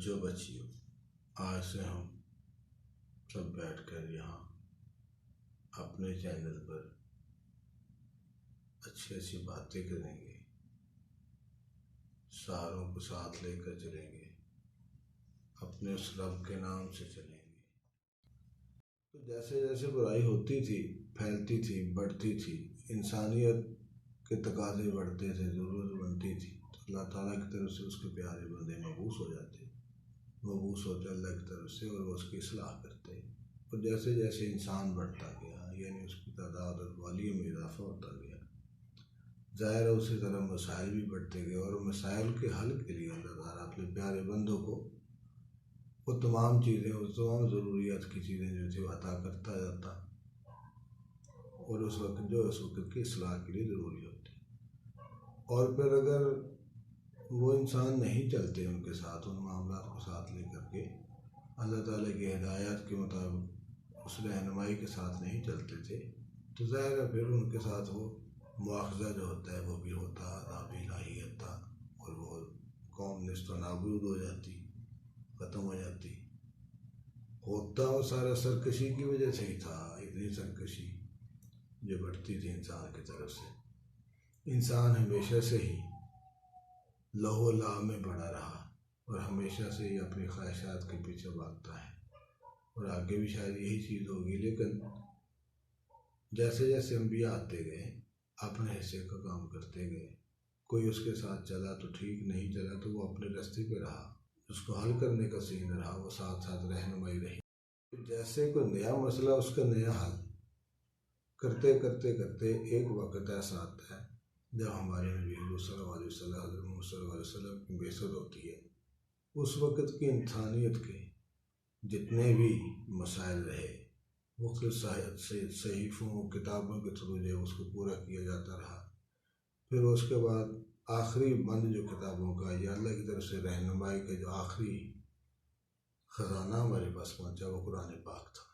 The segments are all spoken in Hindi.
बच्चों बच्चियों, आज से हम सब बैठकर यहाँ अपने चैनल पर अच्छी अच्छी बातें करेंगे, सारों को साथ लेकर चलेंगे, अपने उस रब के नाम से चलेंगे। तो जैसे जैसे बुराई होती थी, फैलती थी, बढ़ती थी, इंसानियत के तकाज़े बढ़ते थे, ज़रूरत बनती थी, तो अल्लाह ताला की तरफ से उसके प्यारे बंदे मबूस हो जाते, मबूस होते अल्लाह की तरफ से, और वो उसकी इस्लाह करते। और जैसे जैसे इंसान बढ़ता गया, यानी उसकी तादाद और वॉल्यूम में इजाफा होता गया, ज़ाहिर है उसी तरह मसाइल भी बढ़ते गए, और मसाइल के हल के लिए अल्लाह ताला अपने प्यारे बंदों को वो तमाम चीज़ें, उस तमाम ज़रूरियात की चीज़ें जो थी अता करता जाता, और उस वक्त जो उस वक्त की इस्लाह के लिए ज़रूरी होती। और फिर अगर वो इंसान नहीं चलते उनके साथ, उन मामलात को साथ लेकर के अल्लाह ताला की हिदायत के मुताबिक उस रहनुमाई के साथ नहीं चलते थे, तो ज़ाहिर है फिर उनके साथ वो मुआखज़ा जो होता है वो भी होता, अज़ाब इलाही होता, और वो कौम निस्त नाबूद हो जाती, ख़त्म हो जाती। होता वो सारा सरकशी की वजह से ही था, इतनी सरकशी जो बढ़ती थी इंसान की तरफ से। इंसान हमेशा से ही लहो ला में बढ़ा रहा, और हमेशा से ही अपनी ख्वाहिशात के पीछे भागता है, और आगे भी शायद यही चीज़ होगी। लेकिन जैसे जैसे अंबिया आते गए, अपने हिस्से का काम करते गए, कोई उसके साथ चला तो ठीक, नहीं चला तो वो अपने रास्ते पे रहा, उसको हल करने का सीन रहा, वो साथ साथ रहनुमाई रही। जैसे कोई नया मसला, उसका नया हल करते करते करते एक वक्त ऐसा आता है जब हमारे नबी सल्लल्लाहु अलैहि वसल्लम की बेइज्जत होती है। उस वक़्त की इंसानियत के जितने भी मसाइल रहे, मुख्तलिफ सहीफ़ों किताबों के थ्रू जो उसको पूरा किया जाता रहा। फिर उसके बाद आखिरी बंद जो किताबों का या अल्लाह की तरफ से रहनुमाई का जो आखिरी ख़जाना हमारे पास पहुँचा, वो कुरान पाक था।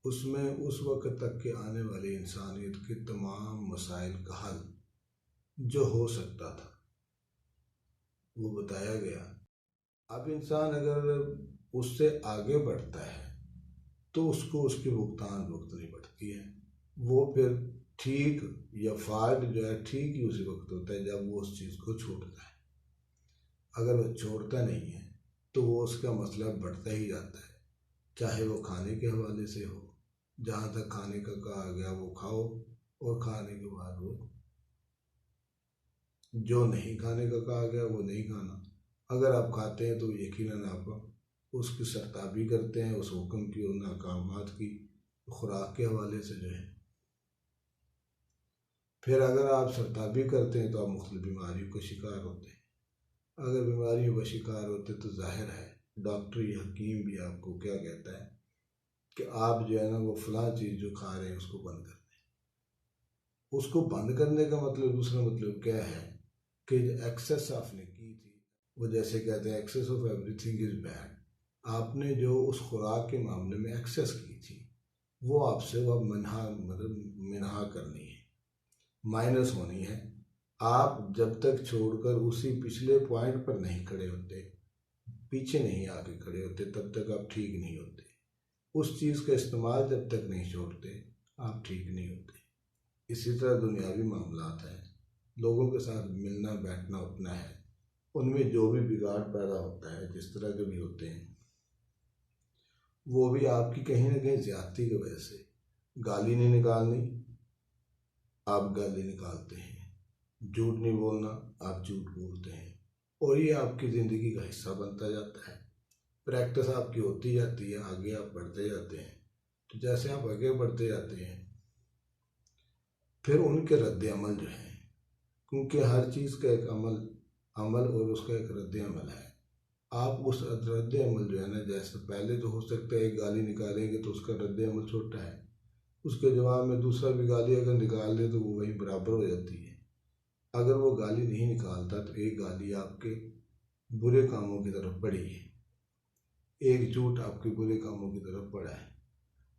उसमें उस वक़्त तक के आने वाली इंसानियत के तमाम मसाइल का हल जो हो सकता था वो बताया गया। अब इंसान अगर उससे आगे बढ़ता है तो उसको उसकी भुगतनी पड़ती है। वो फिर ठीक या फाल्ट जो है ठीक ही उसी वक्त होता है जब वो उस चीज़ को छोड़ता है। अगर वो छोड़ता नहीं है तो वो उसका मसला बढ़ता ही जाता है, चाहे वो खाने के हवाले से हो, जहाँ तक खाने का कहा गया वो खाओ, और खाने के बाद वो जो नहीं खाने का कहा गया वो नहीं खाना। अगर आप खाते हैं तो यकीनन आप उसकी सरताबी करते हैं, उस हुक्म की, उन अहकामात की खुराक के हवाले से जो है। फिर अगर आप सरताबी करते हैं तो आप मुख्तलिफ बीमारियों का शिकार होते हैं। अगर बीमारियों का शिकार होते तो जाहिर है डॉक्टरी हकीम भी आपको क्या कहता है कि आप जो है ना वो फ़लाँ चीज़ जो खा रहे हैं उसको बंद कर दें। उसको बंद करने का मतलब, दूसरा मतलब क्या है कि जो एक्सेस आपने की थी, वो जैसे कहते हैं excess of everything is bad. आपने जो उस खुराक के मामले में एक्सेस की थी वो आपसे वो मिनहा करनी है, माइनस होनी है। आप जब तक छोड़कर उसी पिछले पॉइंट पर नहीं खड़े होते, पीछे नहीं आके खड़े होते, तब तक आप ठीक नहीं होते। उस चीज़ का इस्तेमाल जब तक नहीं छोड़ते आप ठीक नहीं होते। इसी तरह दुनियावी मामलात हैं, लोगों के साथ मिलना बैठना उठना है, उनमें जो भी बिगाड़ पैदा होता है, जिस तरह के भी होते हैं, वो भी आपकी कहीं ना कहीं ज़्यादती की वजह से। गाली नहीं निकालनी, आप गाली निकालते हैं। झूठ नहीं बोलना, आप झूठ बोलते हैं, और ये आपकी ज़िंदगी का हिस्सा बनता जाता है। प्रैक्टिस आपकी होती जाती है, आगे आप बढ़ते जाते हैं। तो जैसे आप आगे बढ़ते जाते हैं फिर उनके रद्द अमल जो है, क्योंकि हर चीज़ का एक अमल और उसका एक रद्द अमल है। आप उस रद्द अमल जो है ना, जैसे पहले तो हो सकता है एक गाली निकालेंगे तो उसका रद्द अमल छोटा है, उसके जवाब में दूसरा भी गाली अगर निकाल दे तो वो वही बराबर हो जाती है। अगर वो गाली नहीं निकालता तो एक गाली आपके बुरे कामों की तरफ पड़ी है, एक झूठ आपके बुरे कामों की तरफ पड़ा है।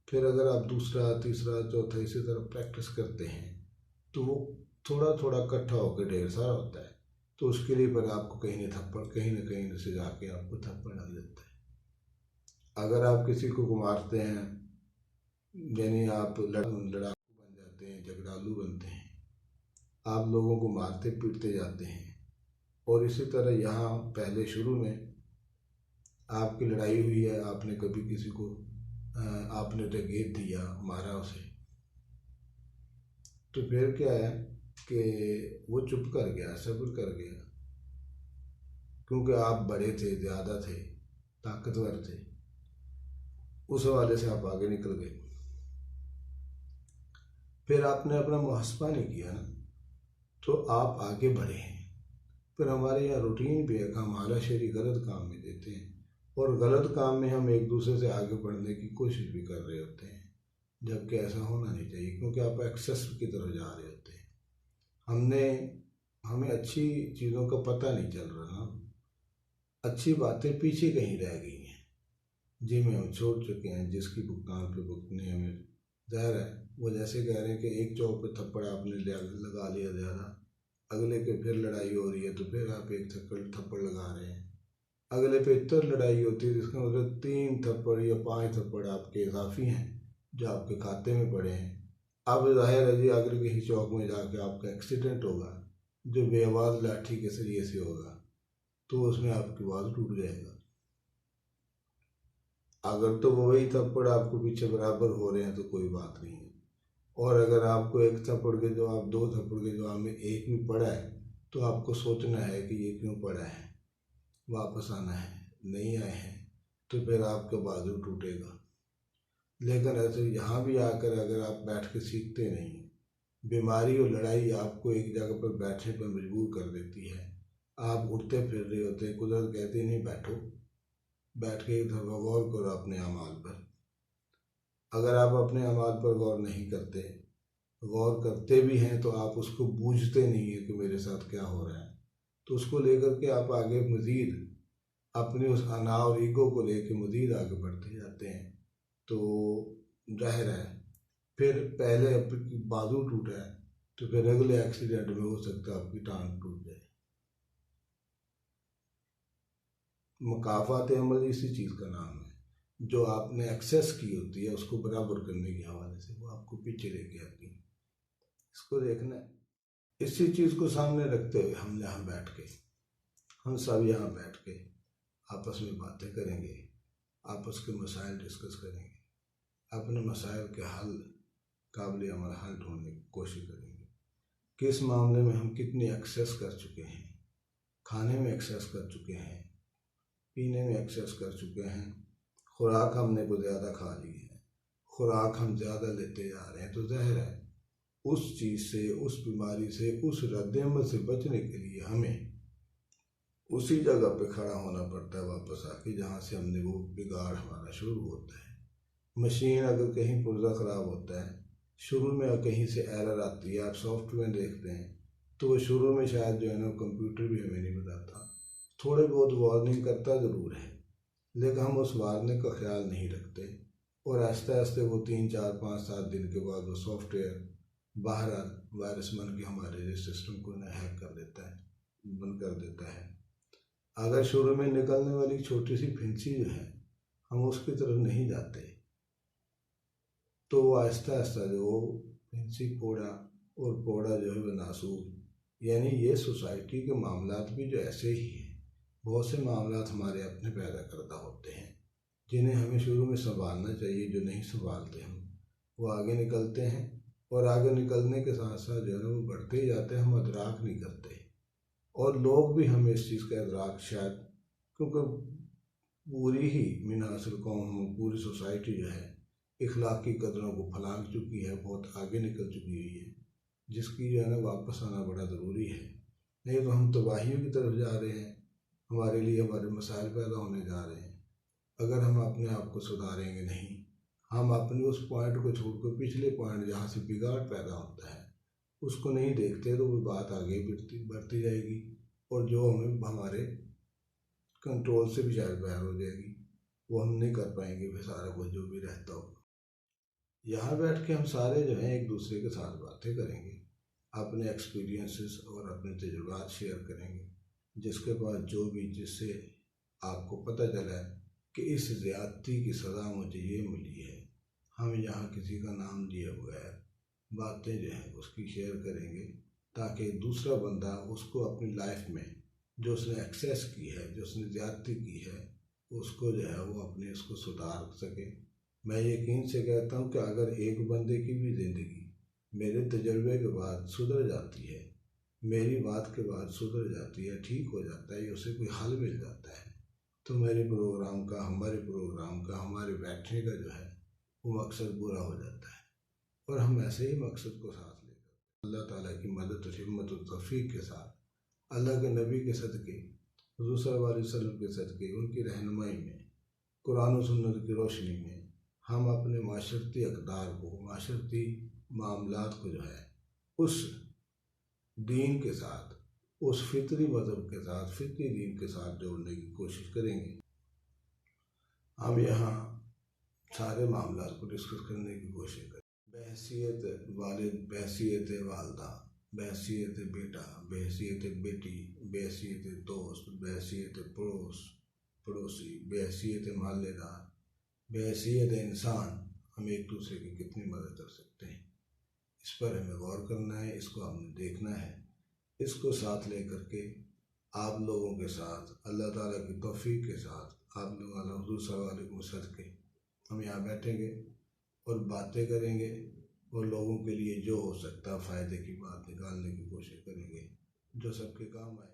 फिर अगर आप दूसरा, तीसरा, चौथा इसी तरह प्रैक्टिस करते हैं तो वो थोड़ा थोड़ा इकट्ठा होकर ढेर सारा होता है। तो उसके लिए पर आपको कहीं न कहीं से जाके आपको थप्पड़ लग जाता है। अगर आप किसी को मारते हैं, यानी आप लड़ाकू बन जाते हैं, झगड़ालू बनते हैं, आप लोगों को मारते पीटते जाते हैं। और इसी तरह यहाँ पहले शुरू में आपकी लड़ाई हुई है, आपने कभी किसी को आपने घेर दिया, मारा उसे, तो फिर क्या है कि वो चुप कर गया, सब्र कर गया, क्योंकि आप बड़े थे, ज़्यादा थे, ताकतवर थे, उस हवाले से आप आगे निकल गए। फिर आपने अपना मुहासबा नहीं किया ना, तो आप आगे बढ़े हैं। फिर हमारे यहाँ रूटीन भी है कि हम आलाशेरी गलत काम में देते हैं, और गलत काम में हम एक दूसरे से आगे बढ़ने की कोशिश भी कर रहे होते हैं, जबकि ऐसा होना नहीं चाहिए, क्योंकि आप एक्सेस की तरफ जा रहे होते हैं। हमें अच्छी चीज़ों का पता नहीं चल रहा ना, अच्छी बातें पीछे कहीं रह गई हैं, जिनमें हम छोड़ चुके हैं, जिसकी भुगतान पे भुगतने हमें ज़ाहिर है। वो जैसे कह रहे हैं कि एक चौक पे थप्पड़ आपने लगा लिया ज़्यादा, अगले के फिर लड़ाई हो रही है तो फिर आप एक थप्पड़ लगा रहे हैं, अगले पे इतर लड़ाई होती है, जिसका मतलब 3 थप्पड़ या 5 थप्पड़ आपके इजाफी हैं जो आपके खाते में पड़े हैं। अब जाहिर है जी, अगर किसी चौक में जाके आपका एक्सीडेंट होगा जो बेआवाज़ लाठी के जरिए से होगा, तो उसमें आपकी आवाज़ टूट जाएगा। अगर तो वो वही थप्पड़ आपको पीछे बराबर हो रहे हैं तो कोई बात नहीं है, और अगर आपको एक थप्पड़ के जवाब 2 थप्पड़ के जवाब में एक भी पड़ा है, तो आपको सोचना है कि ये क्यों पड़ा है, वापस आना है, नहीं आए हैं तो फिर आपका बाजू टूटेगा। लेकिन ऐसे यहाँ भी आकर अगर आप बैठ के सीखते नहीं, बीमारी और लड़ाई आपको एक जगह पर बैठने पर मजबूर कर देती है। आप उठते फिर रहे होते हैं, कुदरत कहती नहीं बैठो, बैठ के एक दफ़ा गौर करो अपने अमाल पर। अगर आप अपने अमाल पर गौर नहीं करते, गौर करते भी हैं तो आप उसको बूझते नहीं है कि मेरे साथ क्या हो रहा है, तो उसको लेकर के आप आगे मज़ीद अपने उस अना और ईगो को लेकर मज़ीद आगे बढ़ते जाते हैं। तो जाहिर है फिर पहले आपकी बाजू टूटा है तो फिर अगले एक्सीडेंट में हो सकता है आपकी टांग टूट जाए। मुकाफ़ात अमल इसी चीज़ का नाम है, जो आपने एक्सेस की होती है उसको बराबर करने के हवाले से वो आपको पीछे लेके आती है। इसको देखना है। इसी चीज़ को सामने रखते हुए हम सब यहाँ बैठ के आपस में बातें करेंगे, आपस के मसाइल डिस्कस करेंगे, अपने मसाइल के हल काबिल अमल हल ढूंढने की कोशिश करेंगे। किस मामले में हम कितनी एक्सेस कर चुके हैं, खाने में एक्सेस कर चुके हैं, पीने में एक्सेस कर चुके हैं, खुराक हमने को ज़्यादा खा ली है, खुराक हम ज़्यादा लेते जा रहे हैं, तो ज़ाहिर है उस चीज़ से, उस बीमारी से, उस रद्द-ए-अमल से बचने के लिए हमें उसी जगह पे खड़ा होना पड़ता है वापस आके, जहाँ से हमने वो बिगाड़ हमारा शुरू होता है। मशीन अगर कहीं पुर्जा ख़राब होता है, शुरू में कहीं से एरर आती है, आप सॉफ्टवेयर देखते हैं तो वो शुरू में शायद जो है ना कंप्यूटर भी हमें नहीं बताता, थोड़े बहुत वार्निंग करता ज़रूर है, लेकिन हम उस वार्निंग का ख्याल नहीं रखते, और आहिस्ते आहिस्ते वो 3, 4, 5, 7 दिन के बाद वो सॉफ्टवेयर बहरहाल वायरस बन के हमारे सिस्टम को हैक कर देता है, बंद कर देता है। अगर शुरू में निकलने वाली छोटी सी फिंसी जो है हम उसकी तरफ नहीं जाते, तो वो आहिस्ता आहिस्ता जो फिंसी फोड़ा और फोड़ा जो है वो नासूर, यानी ये सोसाइटी के मामलात भी जो ऐसे ही हैं, बहुत से मामलात हमारे अपने पैदा करता होते हैं, जिन्हें हमें शुरू में संभालना चाहिए, जो नहीं संभालते हम वो आगे निकलते हैं, और आगे निकलने के साथ साथ जो है वो बढ़ते ही जाते हैं, हम अदराक नहीं करते, और लोग भी हमें इस चीज़ का अदराक शायद, क्योंकि पूरी ही मिनासिल कौम, पूरी सोसाइटी जो है इखलाकी कदरों को फलांग चुकी है, बहुत आगे निकल चुकी हुई है, जिसकी जो है ना वापस आना बड़ा ज़रूरी है। नहीं तो हम तबाहियों की तरफ जा रहे हैं, हमारे लिए हमारे मसाइल पैदा होने जा रहे हैं। अगर हम अपने आप को सुधारेंगे नहीं, हम अपने उस पॉइंट को छोड़कर पिछले पॉइंट जहाँ से बिगाड़ पैदा होता है उसको नहीं देखते, तो वो बात आगे बढ़ती जाएगी, और जो हमें हमारे कंट्रोल से भी शायद बाहर हो जाएगी, वो हम नहीं कर पाएंगे फिर सारा कुछ जो भी रहता हो। यहाँ बैठ के हम सारे जो हैं एक दूसरे के साथ बातें करेंगे, अपने एक्सपीरियंसेस और अपने तजुर्बात शेयर करेंगे। जिसके पास जो भी, जिससे आपको पता चला है कि इस ज़्यादती की सज़ा मुझे ये मिली है, हम यहाँ किसी का नाम लिए बगैर बातें जो हैं उसकी शेयर करेंगे, ताकि दूसरा बंदा उसको अपनी लाइफ में जो उसने एक्सेस की है, जो उसने ज़्यादती की है, उसको जो है वो अपने उसको सुधार सके। मैं यकीन से कहता हूँ कि अगर एक बंदे की भी ज़िंदगी मेरे तजर्बे के बाद सुधर जाती है, मेरी बात के बाद सुधर जाती है, ठीक हो जाता है, या उसे कोई हल मिल जाता है, तो मेरे प्रोग्राम का, हमारे प्रोग्राम का, हमारे बैठने का जो है वो मकसद पूरा हो जाता है। और हम ऐसे ही मकसद को साथ लेकर अल्लाह ताला की मदद और हिम्मत और तौफीक के साथ, अल्लाह के नबी के सदक़े, हुज़ूर सल्लल्लाहु अलैहि वसल्लम के सदक़े, उनकी रहनुमाई में, कुरान और सुन्नत की रोशनी में हम अपने माशरती अक़दार को, माशरती मामलात को जो है उस दीन के साथ, उस फितरी मज़हब के साथ, फितरी दीन के साथ जोड़ने की कोशिश करेंगे। हम यहाँ सारे मामलात को डिस्कस करने की कोशिश करें। बहैसियत वालिद, बहैसियत वालदा, बहैसियत बेटा, बहैसियत बेटी, बहैसियत दोस्त, बहैसियत पड़ोसी, बहैसियत मोहल्लेदार, बहैसियत इंसान, हम एक दूसरे की कितनी मदद कर सकते हैं, इस पर हमें गौर करना है, इसको हमने देखना है। इसको साथ लेकर के आप लोगों के साथ, अल्लाह ताला की तौफीक के साथ, आप लोग हुज़ूर सल्लल्लाहु अलैहि वसल्लम के, हम यहाँ बैठेंगे और बातें करेंगे, और लोगों के लिए जो हो सकता है फ़ायदे की बात निकालने की कोशिश करेंगे, जो सबके काम आए।